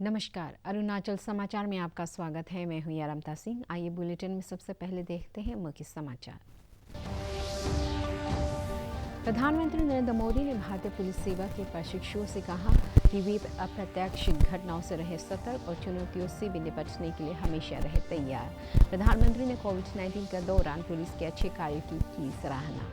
नमस्कार, अरुणाचल समाचार में आपका स्वागत है। मैं हूं यारमता सिंह। आइए बुलेटिन में सबसे पहले देखते हैं मुख्य समाचार। प्रधानमंत्री नरेंद्र मोदी ने भारतीय पुलिस सेवा के प्रशिक्षुओं से कहा कि वे अप्रत्याशित घटनाओं से रहे सतर्क और चुनौतियों से भी निपटने के लिए हमेशा रहे तैयार। प्रधानमंत्री ने कोविड-19 के दौरान पुलिस के अच्छे कार्यों की सराहना।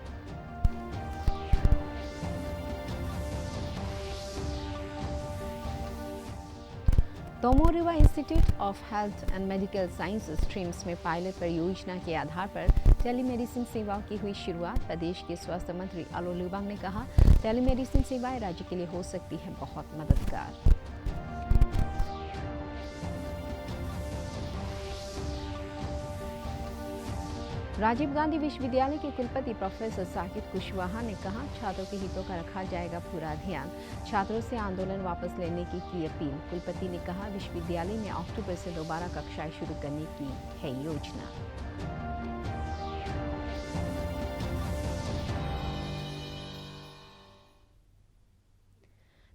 Tomo Riba institute of health and medical sciences TRIMS में पायलट परियोजना के आधार पर टेलीमेडिसिन सेवाओं की हुई शुरुआत। प्रदेश के स्वास्थ्य मंत्री आलो लिबांग ने कहा, टेलीमेडिसिन सेवाएं राज्य के लिए हो सकती है बहुत मददगार। राजीव गांधी विश्वविद्यालय के कुलपति प्रोफेसर साकिब कुशवाहा ने कहा, छात्रों के हितों का रखा जाएगा पूरा ध्यान। छात्रों से आंदोलन वापस लेने की अपील। कुलपति ने कहा, विश्वविद्यालय में अक्टूबर से दोबारा कक्षाएं शुरू करने की है योजना।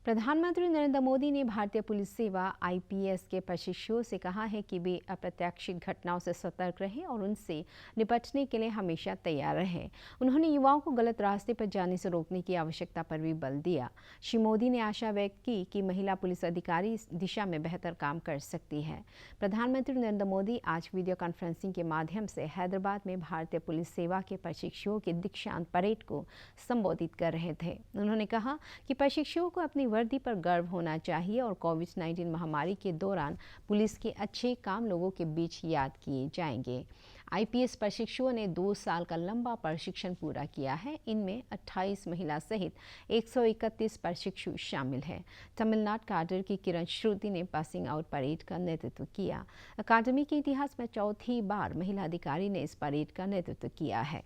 प्रधानमंत्री नरेंद्र मोदी ने भारतीय पुलिस सेवा आईपीएस के प्रशिक्षुओं से कहा है कि वे अप्रत्याशित घटनाओं से सतर्क रहें और उनसे निपटने के लिए हमेशा तैयार रहें। उन्होंने युवाओं को गलत रास्ते पर जाने से रोकने की आवश्यकता पर भी बल दिया। श्री मोदी ने आशा व्यक्त की कि महिला पुलिस अधिकारी इस दिशा में बेहतर काम कर सकती है। प्रधानमंत्री नरेंद्र मोदी आज वीडियो कॉन्फ्रेंसिंग के माध्यम से हैदराबाद में भारतीय पुलिस सेवा के प्रशिक्षुओं के दीक्षांत परेड को संबोधित कर रहे थे। उन्होंने कहा कि प्रशिक्षुओं को अपनी वर्दी पर गर्व होना चाहिए और कोविड-19 महामारी के दौरान पुलिस के अच्छे काम लोगों के बीच याद किए जाएंगे। आईपीएस प्रशिक्षुओं ने 2 साल का लंबा प्रशिक्षण पूरा किया है। इनमें 28 महिला सहित 131 प्रशिक्षु शामिल हैं। तमिलनाडु काडर की किरण श्रुति ने पासिंग आउट परेड का नेतृत्व किया। अकादमी के इतिहास में चौथी बार महिला अधिकारी ने इस परेड का नेतृत्व किया है।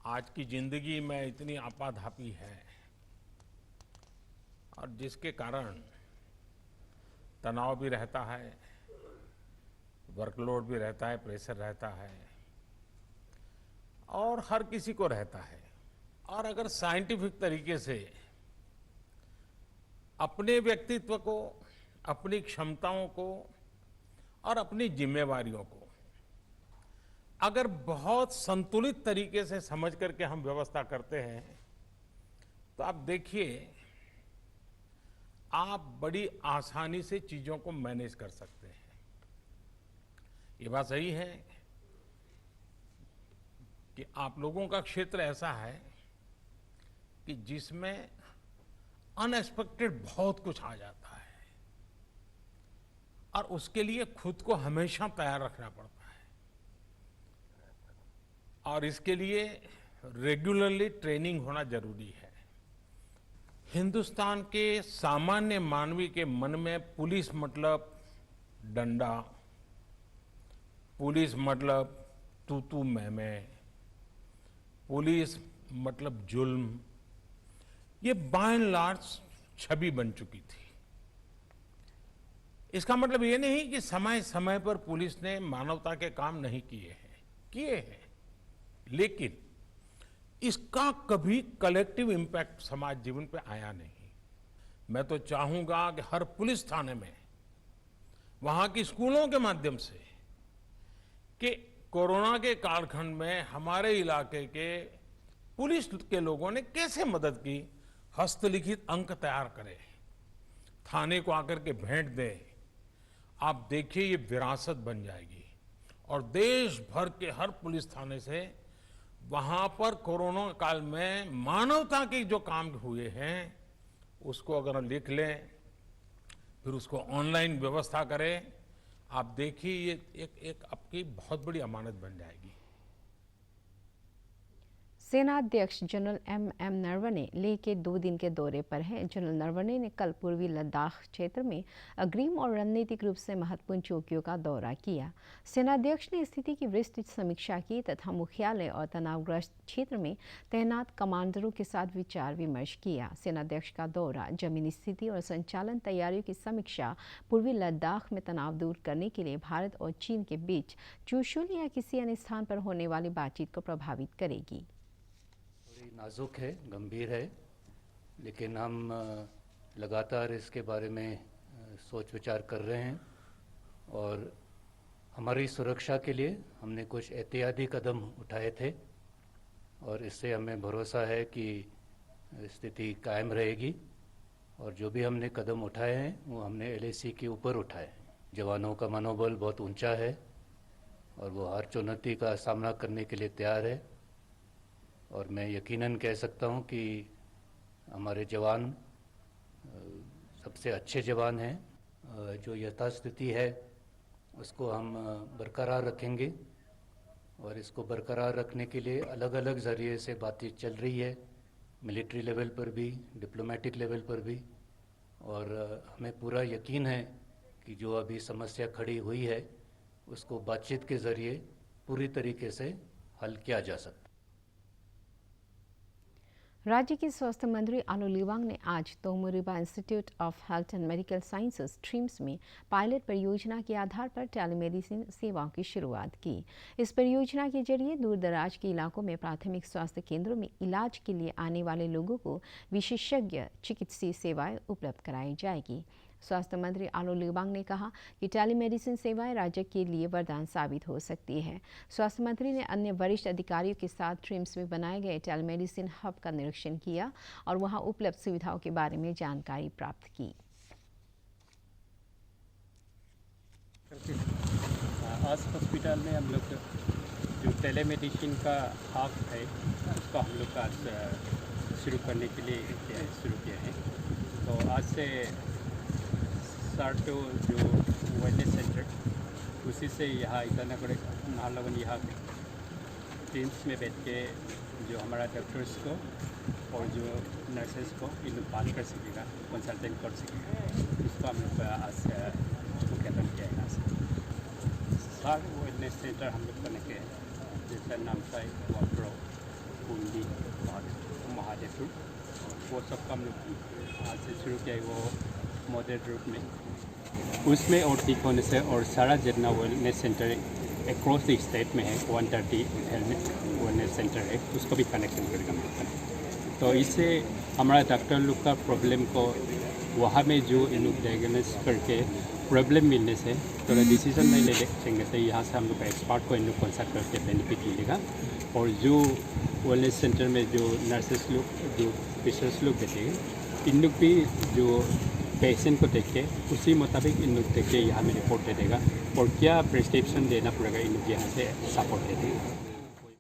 आज की जिंदगी में इतनी आपाधापी है और जिसके कारण तनाव भी रहता है, वर्कलोड भी रहता है, प्रेशर रहता है और हर किसी को रहता है। और अगर साइंटिफिक तरीके से अपने व्यक्तित्व को, अपनी क्षमताओं को और अपनी जिम्मेवारियों को अगर बहुत संतुलित तरीके से समझ करके हम व्यवस्था करते हैं तो आप देखिए, आप बड़ी आसानी से चीजों को मैनेज कर सकते हैं। ये बात सही है कि आप लोगों का क्षेत्र ऐसा है कि जिसमें अनएक्सपेक्टेड बहुत कुछ आ जाता है और उसके लिए खुद को हमेशा तैयार रखना पड़ता है और इसके लिए रेगुलरली ट्रेनिंग होना जरूरी है। हिंदुस्तान के सामान्य मानवी के मन में पुलिस मतलब डंडा, पुलिस मतलब तू मैं, पुलिस मतलब जुल्म, ये बाय एंड लार्ज छवि बन चुकी थी। इसका मतलब ये नहीं कि समय समय पर पुलिस ने मानवता के काम नहीं किए हैं, लेकिन इसका कभी कलेक्टिव इम्पैक्ट समाज जीवन पे आया नहीं। मैं तो चाहूंगा कि हर पुलिस थाने में, वहां की स्कूलों के माध्यम से, कि कोरोना के कालखंड में हमारे इलाके के पुलिस के लोगों ने कैसे मदद की, हस्तलिखित अंक तैयार करें, थाने को आकर के भेंट दें। आप देखिए, ये विरासत बन जाएगी और देश भर के हर पुलिस थाने से वहां पर कोरोना काल में मानवता के जो काम हुए हैं उसको अगर लिख लें, फिर उसको ऑनलाइन व्यवस्था करें, आप देखिए ये एक आपकी बहुत बड़ी अमानत बन जाएगी। सेना अध्यक्ष जनरल एम नरवणे लेह के 2 दिन के दौरे पर हैं। जनरल नरवणे ने कल पूर्वी लद्दाख क्षेत्र में अग्रिम और रणनीतिक रूप से महत्वपूर्ण चौकियों का दौरा किया। सेनाध्यक्ष ने स्थिति की विस्तृत समीक्षा की तथा मुख्यालय और तनावग्रस्त क्षेत्र में तैनात कमांडरों के साथ विचार विमर्श किया। सेनाध्यक्ष का दौरा जमीनी स्थिति और संचालन तैयारियों की समीक्षा पूर्वी लद्दाख में तनाव दूर करने के लिए भारत और चीन के बीच चुशुल या किसी अन्य स्थान पर होने वाली बातचीत को प्रभावित करेगी। नाजुक है, गंभीर है, लेकिन हम लगातार इसके बारे में सोच विचार कर रहे हैं और हमारी सुरक्षा के लिए हमने कुछ एहतियाती कदम उठाए थे और इससे हमें भरोसा है कि स्थिति कायम रहेगी और जो भी हमने कदम उठाए हैं वो हमने LAC के ऊपर उठाए हैं। जवानों का मनोबल बहुत ऊंचा है और वो हर चुनौती का सामना करने के लिए तैयार है और मैं यकीनन कह सकता हूं कि हमारे जवान सबसे अच्छे जवान हैं। जो यथास्थिति है उसको हम बरकरार रखेंगे और इसको बरकरार रखने के लिए अलग अलग ज़रिए से बातचीत चल रही है, मिलिट्री लेवल पर भी, डिप्लोमेटिक लेवल पर भी, और हमें पूरा यकीन है कि जो अभी समस्या खड़ी हुई है उसको बातचीत के ज़रिए पूरी तरीके से हल किया जा सकता है। राज्य के स्वास्थ्य मंत्री आलो लिबांग ने आज Tomo Riba institute of health and medical sciences TRIMS में पायलट परियोजना के आधार पर टेलीमेडिसिन सेवाओं की शुरुआत की। इस परियोजना के जरिए दूरदराज के इलाकों में प्राथमिक स्वास्थ्य केंद्रों में इलाज के लिए आने वाले लोगों को विशेषज्ञ चिकित्सीय सेवाएं उपलब्ध कराई जाएगी। स्वास्थ्य मंत्री आलो लिबांग ने कहा कि टेलीमेडिसिन सेवाएं राज्य के लिए वरदान साबित हो सकती है। स्वास्थ्य मंत्री ने अन्य वरिष्ठ अधिकारियों के साथ ट्रिम्स में बनाए गए टेलीमेडिसिन हब का निरीक्षण किया और वहां उपलब्ध सुविधाओं के बारे में जानकारी प्राप्त की। आज हॉस्पिटल में हम लोग जो टेलीमेडिसिन का हब है उसको हम लोग आज शुरू करने के लिए शुरू किया है। तो आज से सार्टो जो वेलनेस सेंटर उसी से यहाँ ईटानगर नाहरलगुन यहाँ टीम्स में बैठ के जो हमारा डॉक्टर्स को और जो नर्सेस को इन लोग बात कर सकेगा, कंसल्टेंट कर सकेगा, उसको हम लोग आज उद्घाटन किया है। सार्ट वेलनेस सेंटर हम लोग बने के जैसा नामसाई, वाप्रो, कुंडी और महादेवपुर वो सब का हम लोग आज से शुरू किया है वो मॉडरेट रूट में। उसमें और ठीक होने से और सारा जितना wellness centre across the state में है 130 वेलनेस सेंटर है, उसको भी कनेक्शन करेगा हम। तो इससे हमारा डॉक्टर लोग का प्रॉब्लम को वहाँ में जो इन लोग डायग्नोस करके प्रॉब्लम मिलने से थोड़ा डिसीजन नहीं ले लेंगे तो यहाँ से हम लोग एक्सपर्ट को इन लोग कंसल्ट करके बेनिफिट मिलेगा। और जो वेलनेस सेंटर में जो नर्सेस लोग जो पेशेंट्स लोग बैठेंगे इन लोग भी जो पेशेंट को देख के उसी मुताबिक इन लोग देख के यहाँ में रिपोर्ट दे देगा और क्या प्रिस्क्रिप्शन देना पड़ेगा इन लोग यहाँ से सपोर्ट दे देगा।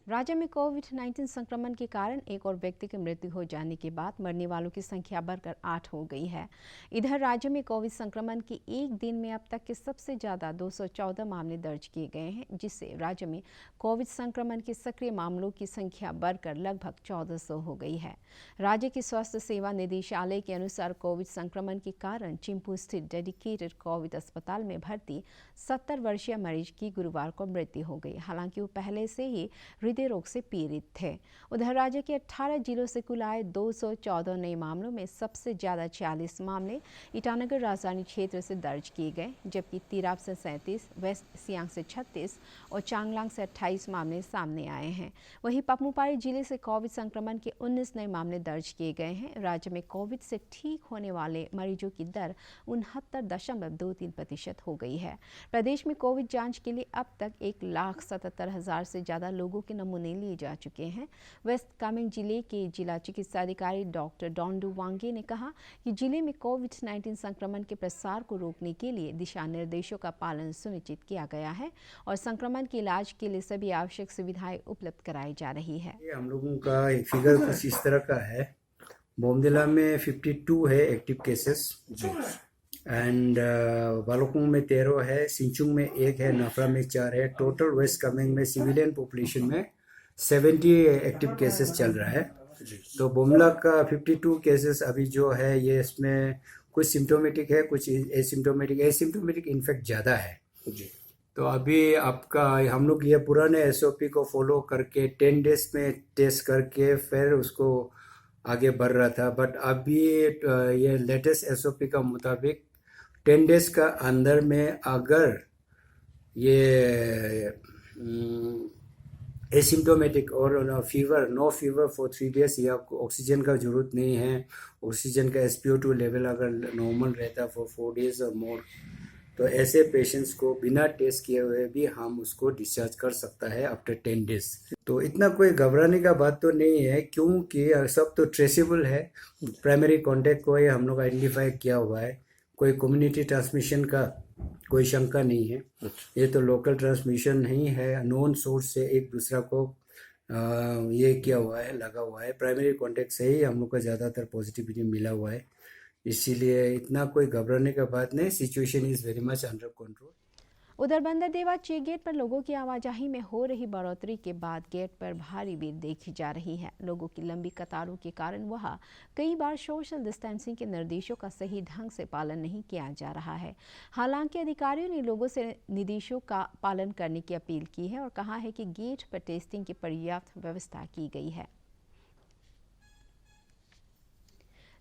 राज्य में कोविड-19 संक्रमण के कारण एक और व्यक्ति की मृत्यु हो जाने के बाद मरने वालों की संख्या बढ़कर 8 हो गई है। इधर राज्य में कोविड संक्रमण के एक दिन में अब तक के सबसे ज़्यादा 214 मामले दर्ज किए गए हैं, जिससे राज्य में कोविड संक्रमण के सक्रिय मामलों की संख्या बढ़कर लगभग 1400 हो गई है। राज्य के स्वास्थ्य सेवा निदेशालय के अनुसार कोविड संक्रमण के कारण चिंपू स्थित डेडिकेटेड कोविड अस्पताल में भर्ती 70 वर्षीय मरीज की गुरुवार को मृत्यु हो गई। हालांकि वो पहले से ही हृदय रोग से पीड़ित थे। उधर राज्य के 18 जिलों से कुल आए 214 नए मामलों में सबसे ज्यादा 46 मामले ईटानगर राजधानी क्षेत्र से दर्ज किए गए, जबकि तिराप से 37, वेस्ट सियांग से 36 और चांगलांग से 28 मामले सामने आए हैं। वहीं पकमुपारी जिले से कोविड संक्रमण के 19 नए मामले दर्ज किए गए हैं। राज्य में कोविड से ठीक होने वाले मरीजों की दर 69.23% हो गई है। प्रदेश में कोविड जांच के लिए अब तक 1,77,000 से ज्यादा लोगों के नमूने लिए जा चुके हैं। वेस्ट कामेंग जिले के जिला चिकित्सा अधिकारी डॉक्टर डोंडू वांगे ने कहा कि जिले में कोविड-19 संक्रमण के प्रसार को रोकने के लिए दिशा निर्देशों का पालन सुनिश्चित किया गया है और संक्रमण के इलाज के लिए सभी आवश्यक सुविधाएं उपलब्ध कराई जा रही है। हम लोगों का फिगर कुछ इस तरह का है। बोमदिला में 52 है एक्टिव केसेस एंड वालोकुंग में 13 है, सिंचुंग में 1 है, नाफरा में 4 है। टोटल वेस्ट कामेंग में सिविलियन पॉपुलेशन में 70 एक्टिव केसेस चल रहा है। तो बोमला का 52 केसेस अभी जो है ये इसमें कुछ सिम्टोमेटिक है, कुछ एसिम्टोमेटिक इनफेक्ट ज़्यादा है। तो अभी आपका हम लोग ये पुराने SOP को फॉलो करके 10 डेज में टेस्ट करके फिर उसको आगे बढ़ रहा था, बट अभी ये लेटेस्ट SOP का मुताबिक 10 डेज का अंदर में अगर ये एसिम्टोमेटिक और fever, no fever for 3 days, या ऑक्सीजन का जरूरत नहीं है, ऑक्सीजन का SpO2 लेवल अगर नॉर्मल रहता फॉर 4 days और मोर, तो ऐसे पेशेंट्स को बिना टेस्ट किए हुए भी हम उसको डिस्चार्ज कर सकता है आफ्टर 10 days। तो इतना कोई घबराने का बात तो नहीं है, क्योंकि सब तो ट्रेसेबल है। प्राइमरी कॉन्टैक्ट को हम लोग आइडेंटिफाई किया हुआ है, कोई कम्युनिटी ट्रांसमिशन का कोई शंका नहीं है। ये तो लोकल ट्रांसमिशन नहीं है, नॉन सोर्स से एक दूसरा को ये किया हुआ है, लगा हुआ है। प्राइमरी कॉन्टैक्ट से ही हम लोग का ज़्यादातर पॉजिटिविटी मिला हुआ है, इसीलिए इतना कोई घबराने का बात नहीं। Situation is very much under control. उधर बंदरदेवा चेक गेट पर लोगों की आवाजाही में हो रही बढ़ोतरी के बाद गेट पर भारी भीड़ देखी जा रही है। लोगों की लंबी कतारों के कारण वहां कई बार सोशल डिस्टेंसिंग के निर्देशों का सही ढंग से पालन नहीं किया जा रहा है। हालांकि अधिकारियों ने लोगों से निर्देशों का पालन करने की अपील की है और कहा है कि गेट पर टेस्टिंग की पर्याप्त व्यवस्था की गई है।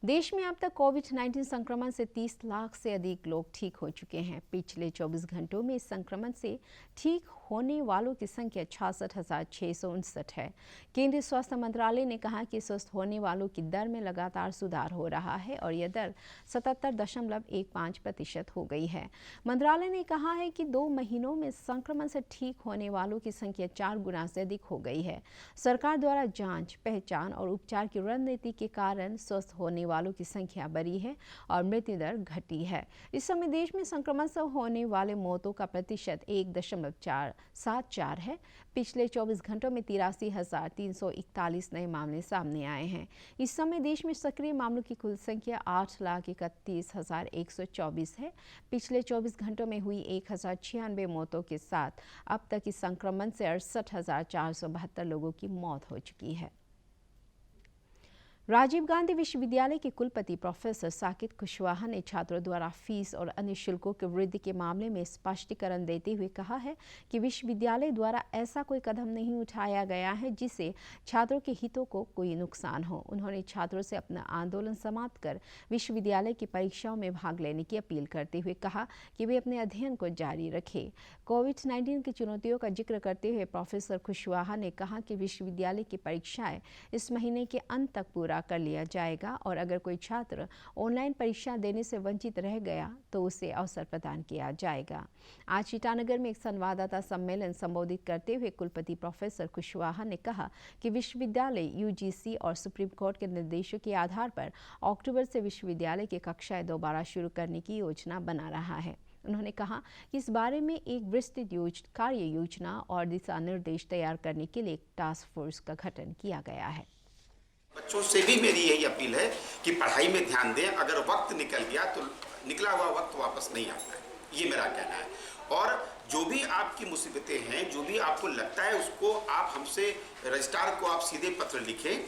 देश में अब तक कोविड-19 संक्रमण से 30 लाख से अधिक लोग ठीक हो चुके हैं। पिछले 24 घंटों में इस संक्रमण से ठीक होने वालों की संख्या 66,659 है। केंद्रीय स्वास्थ्य मंत्रालय ने कहा कि स्वस्थ होने वालों की दर में लगातार सुधार हो रहा है और यह दर 77.15% हो गई है। मंत्रालय ने कहा है कि 2 महीनों में संक्रमण से ठीक होने वालों की संख्या 4 गुना से अधिक हो गई है। सरकार द्वारा जांच, पहचान और उपचार की रणनीति के कारण स्वस्थ होने वालों की संख्या बढ़ी है और मृत्यु दर घटी है। इस समय देश में संक्रमण से होने वाले मौतों का प्रतिशत 1.74 है। पिछले 24 घंटों में 83,341 नए मामले सामने आए हैं। इस समय देश में सक्रिय मामलों की कुल संख्या 8,31,124 है। पिछले 24 घंटों में हुई 1,096 मौतों के साथ अब तक इस संक्रमण से 68,472 लोगों की मौत हो चुकी है। राजीव गांधी विश्वविद्यालय के कुलपति प्रोफेसर साकेत कुशवाहा ने छात्रों द्वारा फीस और अन्य शुल्कों की वृद्धि के मामले में स्पष्टीकरण देते हुए कहा है कि विश्वविद्यालय द्वारा ऐसा कोई कदम नहीं उठाया गया है जिससे छात्रों के हितों को कोई नुकसान हो। उन्होंने छात्रों से अपना आंदोलन समाप्त कर विश्वविद्यालय की परीक्षाओं में भाग लेने की अपील करते हुए कहा कि वे अपने अध्ययन को जारी रखें। कोविड-19 की चुनौतियों का जिक्र करते हुए प्रोफेसर कुशवाहा ने कहा कि विश्वविद्यालय की परीक्षाएं इस महीने के अंत तक पूरा कर लिया जाएगा और अगर कोई छात्र ऑनलाइन परीक्षा देने से वंचित रह गया तो उसे अवसर प्रदान किया जाएगा। आज ईटानगर में एक संवाददाता सम्मेलन संबोधित करते हुए कुलपति प्रोफेसर कुशवाहा ने कहा कि विश्वविद्यालय यूजीसी और सुप्रीम कोर्ट के निर्देशों के आधार पर अक्टूबर से विश्वविद्यालय की कक्षाएं दोबारा शुरू करने की योजना बना रहा है। उन्होंने कहा कि इस बारे में एक विस्तृत कार्य योजना और दिशा निर्देश तैयार करने के लिए एक टास्क फोर्स का गठन किया गया है। बच्चों से भी मेरी यही अपील है कि पढ़ाई में ध्यान दें। अगर वक्त निकल गया तो निकला हुआ वक्त वापस नहीं आता है, ये मेरा कहना है। और जो भी आपकी मुसीबतें हैं, जो भी आपको लगता है, उसको आप हमसे रजिस्ट्रार को आप सीधे पत्र लिखें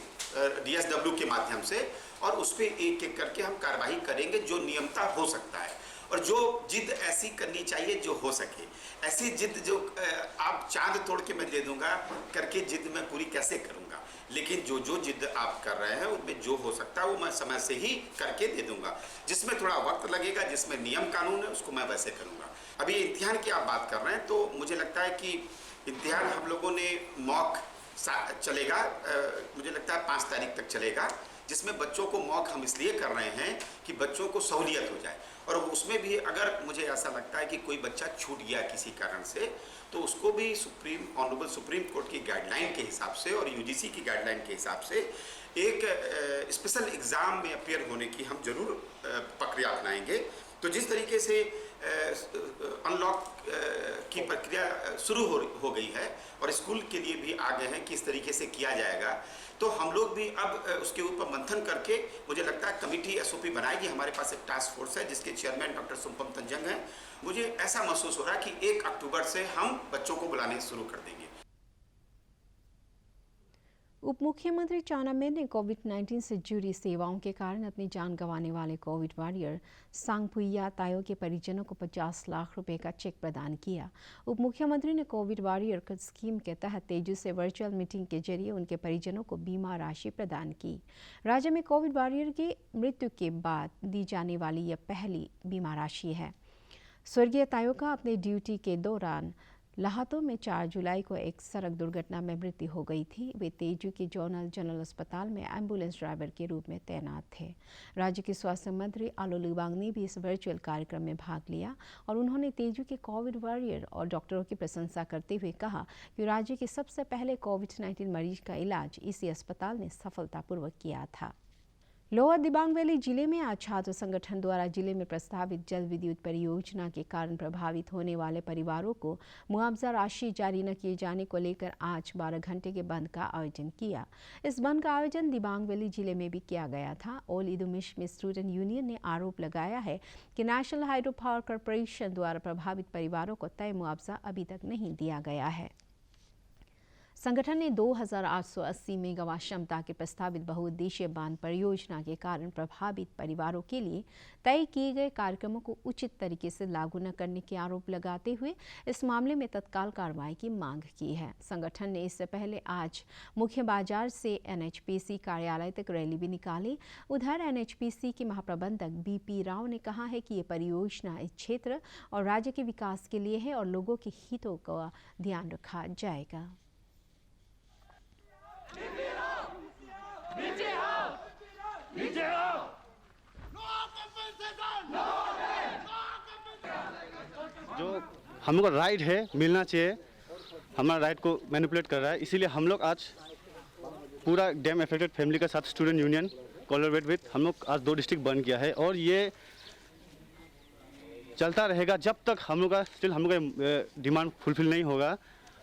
DSW के माध्यम से, और उस पर एक एक करके हम कार्रवाई करेंगे जो नियमता हो सकता है। और जो जिद ऐसी करनी चाहिए जो हो सके, ऐसी जिद जो आप चांद तोड़ के मैं दे दूंगा करके जिद मैं पूरी कैसे करूंगा, लेकिन जो जिद आप कर रहे हैं उनमें जो हो सकता है वो मैं समय से ही करके दे दूंगा। जिसमें थोड़ा वक्त लगेगा, जिसमें नियम कानून है, उसको मैं वैसे करूंगा। अभी इम्तिहान की आप बात कर रहे हैं, तो मुझे लगता है कि इम्तिहान हम लोगों ने मॉक चलेगा, मुझे लगता है 5 तारीख तक चलेगा, जिसमें बच्चों को मॉक हम इसलिए कर रहे हैं कि बच्चों को सहूलियत हो जाए। और उसमें भी अगर मुझे ऐसा लगता है कि कोई बच्चा छूट गया किसी कारण से, तो उसको भी ऑनरेबल सुप्रीम कोर्ट की गाइडलाइन के हिसाब से और यूजीसी की गाइडलाइन के हिसाब से एक स्पेशल एग्ज़ाम में अपेयर होने की हम जरूर प्रक्रिया अपनाएंगे। तो जिस तरीके से अनलॉक की प्रक्रिया शुरू हो गई है और स्कूल के लिए भी आगे हैं कि इस तरीके से किया जाएगा, तो हम लोग भी अब उसके ऊपर मंथन करके मुझे लगता है कमिटी SOP बनाएगी। हमारे पास एक टास्क फोर्स है जिसके चेयरमैन डॉक्टर सुमपम तंजंग हैं। मुझे ऐसा महसूस हो रहा है कि 1 अक्टूबर से हम बच्चों को बुलाने शुरू कर देंगे। उप मुख्यमंत्री चाउना मेन ने कोविड-19 से जुड़ी सेवाओं के कारण अपनी जान गंवाने वाले कोविड वॉरियर सांगपुइया तायो के परिजनों को 50 लाख रुपए का चेक प्रदान किया। उप मुख्यमंत्री ने कोविड वॉरियर स्कीम के तहत तेजू से वर्चुअल मीटिंग के जरिए उनके परिजनों को बीमा राशि प्रदान की। राज्य में कोविड वॉरियर की मृत्यु के बाद दी जाने वाली यह पहली बीमा राशि है। स्वर्गीय तायो का अपने ड्यूटी के दौरान लाहौर में 4 जुलाई को एक सड़क दुर्घटना में मृत्यु हो गई थी। वे तेजू के जोनल जनरल अस्पताल में एम्बुलेंस ड्राइवर के रूप में तैनात थे। राज्य के स्वास्थ्य मंत्री आलो लिबांग ने भी इस वर्चुअल कार्यक्रम में भाग लिया और उन्होंने तेजू के कोविड वॉरियर और डॉक्टरों की प्रशंसा करते हुए कहा कि राज्य के सबसे पहले कोविड-19 मरीज का इलाज इसी अस्पताल ने सफलतापूर्वक किया था। लोअर दिबांग वैली जिले में आज छात्र संगठन द्वारा जिले में प्रस्तावित जल विद्युत परियोजना के कारण प्रभावित होने वाले परिवारों को मुआवजा राशि जारी न किए जाने को लेकर आज 12 घंटे के बंद का आयोजन किया। इस बंद का आयोजन दिबांग वैली जिले में भी किया गया था। ऑल इदुमिश में स्टूडेंट यूनियन ने आरोप लगाया है कि नेशनल हाइड्रो पावर कॉरपोरेशन द्वारा प्रभावित परिवारों को तय मुआवजा अभी तक नहीं दिया गया है। संगठन ने 2880 मेगावाट क्षमता के प्रस्तावित बहुउद्देशीय बांध परियोजना के कारण प्रभावित परिवारों के लिए तय किए गए कार्यक्रमों को उचित तरीके से लागू न करने के आरोप लगाते हुए इस मामले में तत्काल कार्रवाई की मांग की है। संगठन ने इससे पहले आज मुख्य बाजार से NHPC कार्यालय तक रैली भी निकाली। उधर NHPC के महाप्रबंधक BP राव ने कहा है कि ये परियोजना इस क्षेत्र और राज्य के विकास के लिए है और लोगों के हितों का ध्यान रखा जाएगा। जो हम लोग का राइट है मिलना चाहिए, हमारा राइट को मैनिपुलेट कर रहा है, इसीलिए हम लोग आज पूरा डैम अफेक्टेड फैमिली के साथ स्टूडेंट यूनियन कोलैबोरेट विद हम लोग आज 2 डिस्ट्रिक्ट बंद किया है और ये चलता रहेगा जब तक हम लोग का स्टिल हम लोग का डिमांड फुलफिल नहीं होगा।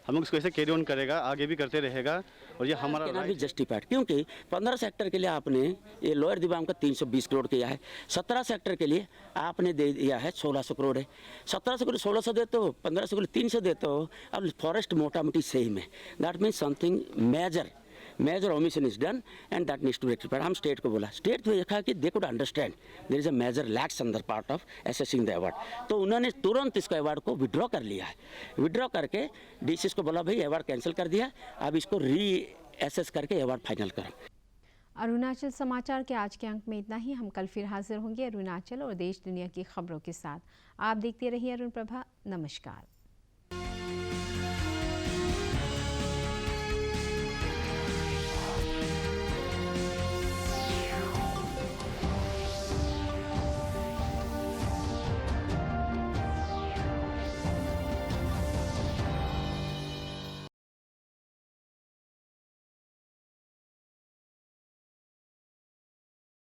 हम लोग इसको ऐसे कैरी ऑन करेगा, आगे भी करते रहेगा और ये हमारा भी जस्टिफाइड, क्योंकि 15 सेक्टर के लिए आपने ये लोअर दिबांग का 320 करोड़ किया है, 17 सेक्टर के लिए आपने दे दिया है 1600 करोड़ है। 1700 को 1600 देते हो, 1500 को 300 देते हो। अब फॉरेस्ट मोटा मोटी सेम है। That means something major omission is done and that needs to rectified. हम स्टेट को बोला, स्टेट ने देखा कि they could understand there is a major lax on the part of assessing the award, तो उन्होंने तुरंत इसको अवार्ड को विड्रॉ कर लिया है। विड्रॉ करके डीसी को बोला भाई अवार्ड कैंसिल कर दिया, अब इसको री एसेस करके अवार्ड फाइनल करो। अरुणाचल समाचार के आज के अंक में इतना ही। हम कल फिर हाजिर होंगे अरुणाचल और देश दुनिया की खबरों के साथ। आप देखते रहिए अरुण प्रभा। नमस्कार।